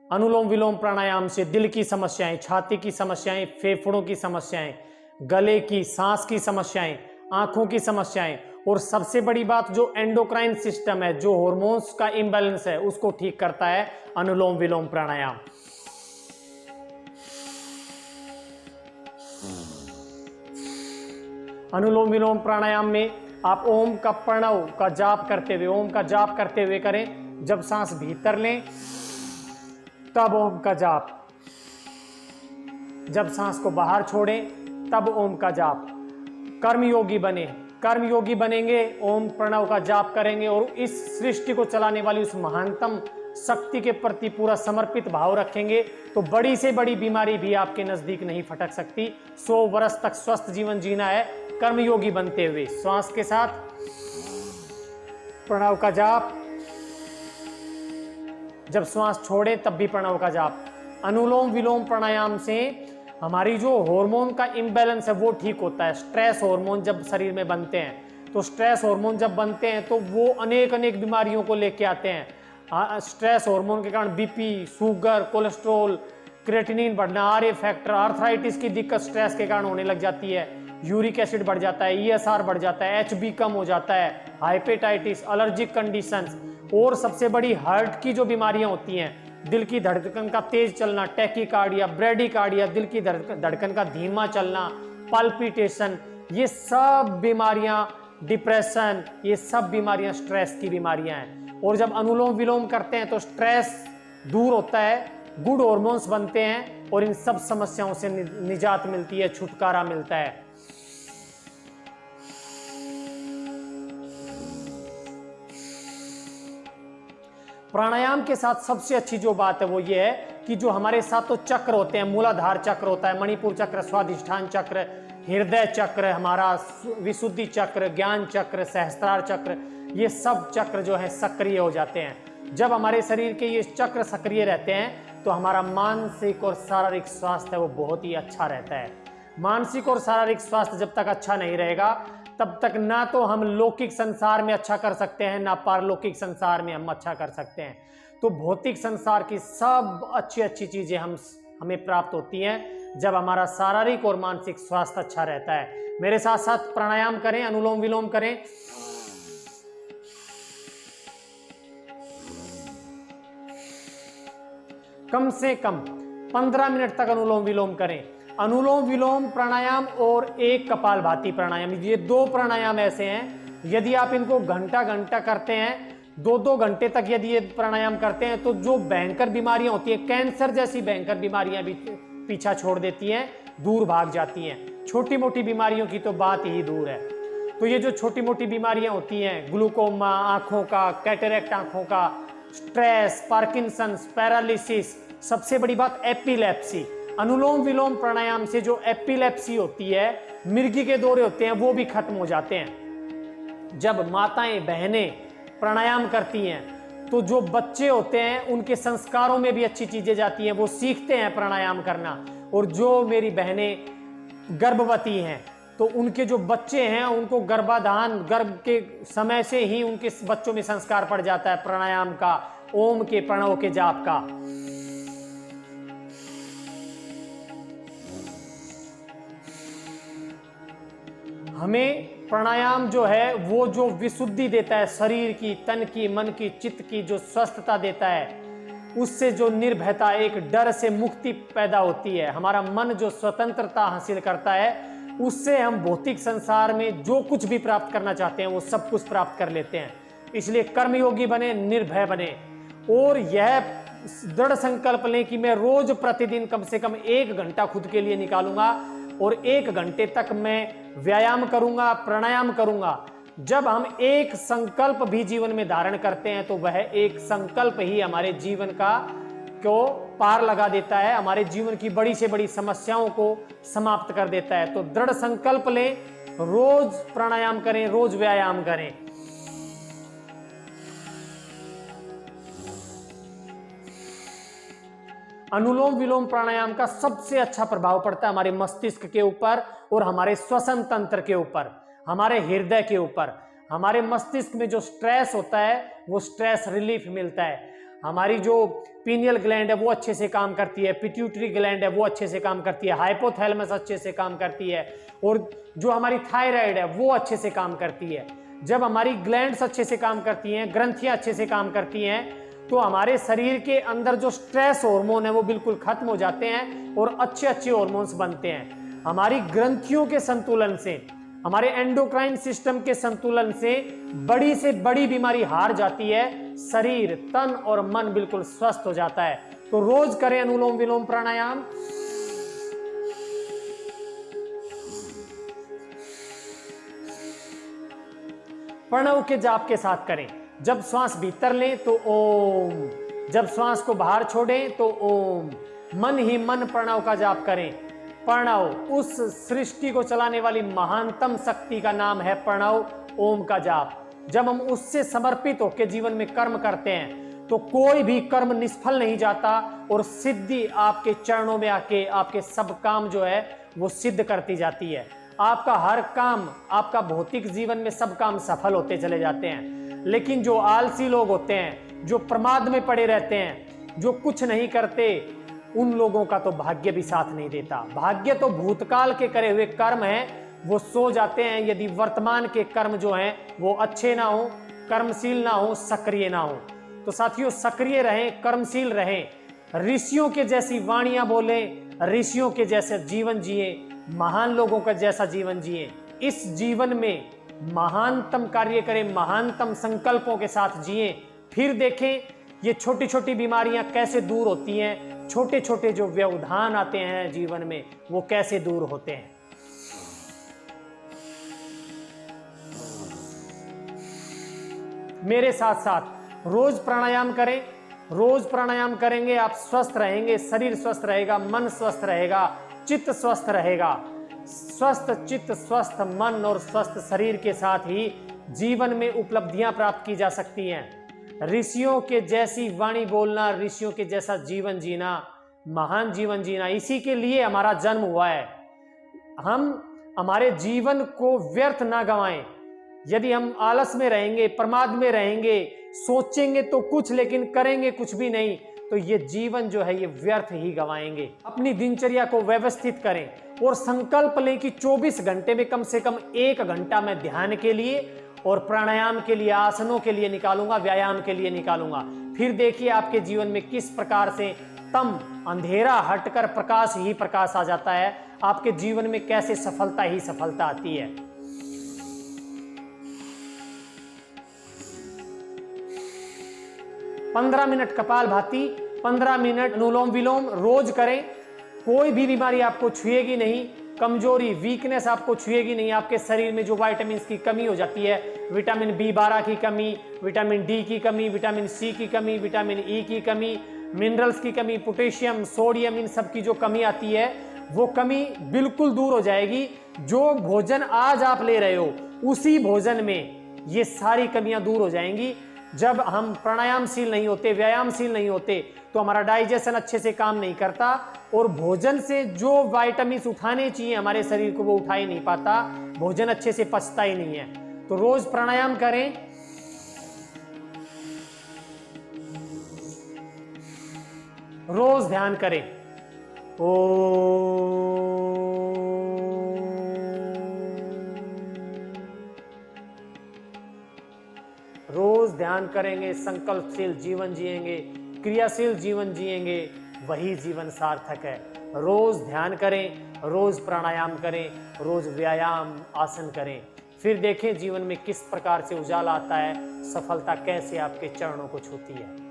अनुलोम विलोम प्राणायाम से दिल की समस्याएं, छाती की समस्याएं, फेफड़ों की समस्याएं, गले की, सांस की समस्याएं, आंखों की समस्याएं और सबसे बड़ी बात जो एंडोक्राइन सिस्टम है, जो हॉर्मोन्स का इम्बैलेंस है, उसको ठीक करता है अनुलोम विलोम प्राणायाम। अनुलोम विलोम प्राणायाम में आप ओम का प्रणव का जाप करते हुए, ओम का जाप करते हुए करें। जब सांस भीतर लें तब ओम का जाप, जब सांस को बाहर छोड़ें तब ओम का जाप। कर्मयोगी बने, कर्मयोगी बनेंगे, ओम प्रणव का जाप करेंगे और इस सृष्टि को चलाने वाली उस महानतम शक्ति के प्रति पूरा समर्पित भाव रखेंगे तो बड़ी से बड़ी बीमारी भी आपके नजदीक नहीं फटक सकती। 100 वर्ष तक स्वस्थ जीवन जीना है कर्मयोगी बनते हुए। श्वास के साथ प्रणव का जाप, जब श्वास छोड़े तब भी प्रणव का जाप। अनुलोम विलोम प्राणायाम से हमारी जो हार्मोन का इम्बैलेंस है वो ठीक होता है। स्ट्रेस हार्मोन जब शरीर में बनते हैं तो स्ट्रेस हार्मोन जब बनते हैं तो वो अनेक अनेक बीमारियों को लेके आते हैं। स्ट्रेस हार्मोन के कारण बीपी, शुगर, कोलेस्ट्रॉल, क्रेटिनिन बढ़ना, आरए फैक्टर, आर्थराइटिस की दिक्कत स्ट्रेस के कारण होने लग जाती है। यूरिक एसिड बढ़ जाता है, ईएसआर बढ़ जाता है, एचबी कम हो जाता है, हाइपेटाइटिस, एलर्जिक कंडीशंस और सबसे बड़ी हार्ट की जो बीमारियां होती हैं, दिल की धड़कन का तेज चलना, टैकीकार्डिया, ब्रेडिकार्डिया, दिल की धड़कन का धीमा चलना, पल्पिटेशन, ये सब बीमारियां, डिप्रेशन, ये सब बीमारियां स्ट्रेस की बीमारियां हैं। और जब अनुलोम विलोम करते हैं तो स्ट्रेस दूर होता है, गुड हार्मोन्स बनते हैं और इन सब समस्याओं से निजात मिलती है, छुटकारा मिलता है। प्राणायाम के साथ सबसे अच्छी जो बात है वो ये है कि जो हमारे साथ तो चक्र होते हैं, मूलाधार चक्र होता है, मणिपुर चक्र, स्वादिष्ठान चक्र, हृदय चक्र, हमारा विशुद्धि चक्र, ज्ञान चक्र, सहस्त्रार चक्र, ये सब चक्र जो है सक्रिय हो जाते हैं। जब हमारे शरीर के ये चक्र सक्रिय रहते हैं तो हमारा मानसिक और शारीरिक स्वास्थ्य है वो बहुत ही अच्छा रहता है। मानसिक और शारीरिक स्वास्थ्य जब तक अच्छा नहीं रहेगा तब तक ना तो हम लौकिक संसार में अच्छा कर सकते हैं, ना पारलौकिक संसार में हम अच्छा कर सकते हैं। तो भौतिक संसार की सब अच्छी अच्छी चीजें हमें प्राप्त होती हैं जब हमारा शारीरिक और मानसिक स्वास्थ्य अच्छा रहता है। मेरे साथ साथ प्राणायाम करें, अनुलोम विलोम करें। कम से कम 15 मिनट तक अनुलोम विलोम करें। अनुलोम विलोम प्राणायाम और एक कपालभाति प्राणायाम, ये 2 प्राणायाम ऐसे हैं यदि आप इनको घंटा घंटा करते हैं, 2-2 घंटे तक यदि ये प्राणायाम करते हैं तो जो भयंकर बीमारियां होती हैं, कैंसर जैसी भयंकर बीमारियां भी पीछा छोड़ देती हैं, दूर भाग जाती हैं। छोटी मोटी बीमारियों की तो बात ही दूर है। तो ये जो छोटी मोटी बीमारियां होती हैं, ग्लूकोमा आंखों का, कैटरेक्ट आंखों का, स्ट्रेस, पार्किंसंस, पैरालिसिस, सबसे बड़ी बात एपिलेप्सी, अनुलोम विलोम प्राणायाम से जो एपिलेप्सी होती है, मिर्गी के दौरे होते हैं, वो भी खत्म हो जाते हैं। जब माताएं बहनें प्राणायाम करती हैं तो जो बच्चे होते हैं उनके संस्कारों में भी अच्छी चीजें जाती हैं, वो सीखते हैं प्राणायाम करना। और जो मेरी बहनें गर्भवती हैं तो उनके जो बच्चे हैं उनको गर्भाधान, गर्भ के समय से ही उनके बच्चों में संस्कार पड़ जाता है प्राणायाम का, ओम के, प्रणव के जाप का। हमें प्राणायाम जो है वो जो विशुद्धि देता है, शरीर की, तन की, मन की, चित्त की जो स्वस्थता देता है, उससे जो निर्भयता, एक डर से मुक्ति पैदा होती है, हमारा मन जो स्वतंत्रता हासिल करता है, उससे हम भौतिक संसार में जो कुछ भी प्राप्त करना चाहते हैं वो सब कुछ प्राप्त कर लेते हैं। इसलिए कर्मयोगी बने, निर्भय बने और यह दृढ़ संकल्प लें कि मैं रोज प्रतिदिन कम से कम 1 घंटा खुद के लिए निकालूंगा और 1 घंटे तक मैं व्यायाम करूंगा, प्राणायाम करूंगा। जब हम एक संकल्प भी जीवन में धारण करते हैं तो वह एक संकल्प ही हमारे जीवन को पार लगा देता है, हमारे जीवन की बड़ी से बड़ी समस्याओं को समाप्त कर देता है। तो दृढ़ संकल्प लें, रोज प्राणायाम करें, रोज व्यायाम करें। अनुलोम विलोम प्राणायाम का सबसे अच्छा प्रभाव पड़ता है हमारे मस्तिष्क के ऊपर और हमारे श्वसन तंत्र के ऊपर, हमारे हृदय के ऊपर। हमारे मस्तिष्क में जो स्ट्रेस होता है वो स्ट्रेस रिलीफ मिलता है। हमारी जो पीनियल ग्लैंड है वो अच्छे से काम करती है, पिट्यूटरी ग्लैंड है वो अच्छे से काम करती है, हाइपोथैलेमस अच्छे से काम करती है, और जो हमारी थायराइड है वो अच्छे से काम करती है। जब हमारी ग्लैंड्स अच्छे से काम करती हैं, ग्रंथियां अच्छे से काम करती हैं, तो हमारे शरीर के अंदर जो स्ट्रेस हार्मोन है वो बिल्कुल खत्म हो जाते हैं और अच्छे अच्छे हार्मोन्स बनते हैं। हमारी ग्रंथियों के संतुलन से, हमारे एंडोक्राइन सिस्टम के संतुलन से बड़ी बीमारी हार जाती है, शरीर, तन और मन बिल्कुल स्वस्थ हो जाता है। तो रोज करें अनुलोम विलोम प्राणायाम। प्रणव के जाप के साथ करें। जब श्वास भीतर लें तो ओम, जब श्वास को बाहर छोड़ें तो ओम। मन ही मन प्रणव का जाप करें। प्रणव उस सृष्टि को चलाने वाली महानतम शक्ति का नाम है प्रणव, ओम का जाप। जब हम उससे समर्पित होकर जीवन में कर्म करते हैं तो कोई भी कर्म निष्फल नहीं जाता और सिद्धि आपके चरणों में आके आपके सब काम जो है वो सिद्ध करती जाती है। आपका हर काम, आपका भौतिक जीवन में सब काम सफल होते चले जाते हैं। लेकिन जो आलसी लोग होते हैं, जो प्रमाद में पड़े रहते हैं, जो कुछ नहीं करते, उन लोगों का तो भाग्य भी साथ नहीं देता। भाग्य तो भूतकाल के करे हुए कर्म हैं, वो सो जाते हैं यदि वर्तमान के कर्म जो हैं वो अच्छे ना हो, कर्मशील ना हो, सक्रिय ना हो। तो साथियों, सक्रिय रहें, कर्मशील रहें, ऋषियों के जैसी वाणियां बोलें, ऋषियों के जैसे जीवन जिए, महान लोगों का जैसा जीवन जिए। इस जीवन में महानतम कार्य करें, महानतम संकल्पों के साथ जिए। फिर देखें ये छोटी छोटी बीमारियां कैसे दूर होती हैं, छोटे छोटे जो व्यवधान आते हैं जीवन में वो कैसे दूर होते हैं। मेरे साथ साथ रोज प्राणायाम करें। रोज प्राणायाम करेंगे आप स्वस्थ रहेंगे, शरीर स्वस्थ रहेगा, मन स्वस्थ रहेगा, चित्त स्वस्थ रहेगा। स्वस्थ चित्त, स्वस्थ मन और स्वस्थ शरीर के साथ ही जीवन में उपलब्धियां प्राप्त की जा सकती हैं। ऋषियों के जैसी वाणी बोलना, ऋषियों के जैसा जीवन जीना, महान जीवन जीना, इसी के लिए हमारा जन्म हुआ है। हम हमारे जीवन को व्यर्थ ना गंवाएं। यदि हम आलस में रहेंगे, प्रमाद में रहेंगे, सोचेंगे तो कुछ लेकिन करेंगे कुछ भी नहीं, तो ये जीवन जो है ये व्यर्थ ही गंवाएंगे। अपनी दिनचर्या को व्यवस्थित करें और संकल्प लें कि 24 घंटे में कम से कम 1 घंटा मैं ध्यान के लिए और प्राणायाम के लिए, आसनों के लिए निकालूंगा, व्यायाम के लिए निकालूंगा। फिर देखिए आपके जीवन में किस प्रकार से तम, अंधेरा हटकर प्रकाश ही प्रकाश आ जाता है। आपके जीवन में कैसे सफलता ही सफलता आती है। पंद्रह मिनट कपालभाति, 15 मिनट अनुलोम विलोम रोज करें। कोई भी बीमारी आपको छुएगी नहीं, कमजोरी, वीकनेस आपको छुएगी नहीं। आपके शरीर में जो विटामिन की कमी हो जाती है, विटामिन B12 की कमी, विटामिन D की कमी, विटामिन C की कमी, विटामिन E की कमी, मिनरल्स की कमी, पोटेशियम, सोडियम, इन सब की जो कमी आती है वो कमी बिल्कुल दूर हो जाएगी। जो भोजन आज आप ले रहे हो उसी भोजन में ये सारी कमियां दूर हो जाएंगी। जब हम प्राणायामशील नहीं होते, व्यायामशील नहीं होते, तो हमारा डाइजेशन अच्छे से काम नहीं करता और भोजन से जो विटामिन उठाने चाहिए हमारे शरीर को वो उठा ही नहीं पाता, भोजन अच्छे से पचता ही नहीं है। तो रोज प्राणायाम करें। रोज ध्यान करें। रोज ध्यान करेंगे, संकल्पशील जीवन जिएंगे, क्रियाशील जीवन जिएंगे, वही जीवन सार्थक है। रोज ध्यान करें, रोज प्राणायाम करें, रोज व्यायाम, आसन करें। फिर देखें जीवन में किस प्रकार से उजाला आता है, सफलता कैसे आपके चरणों को छूती है।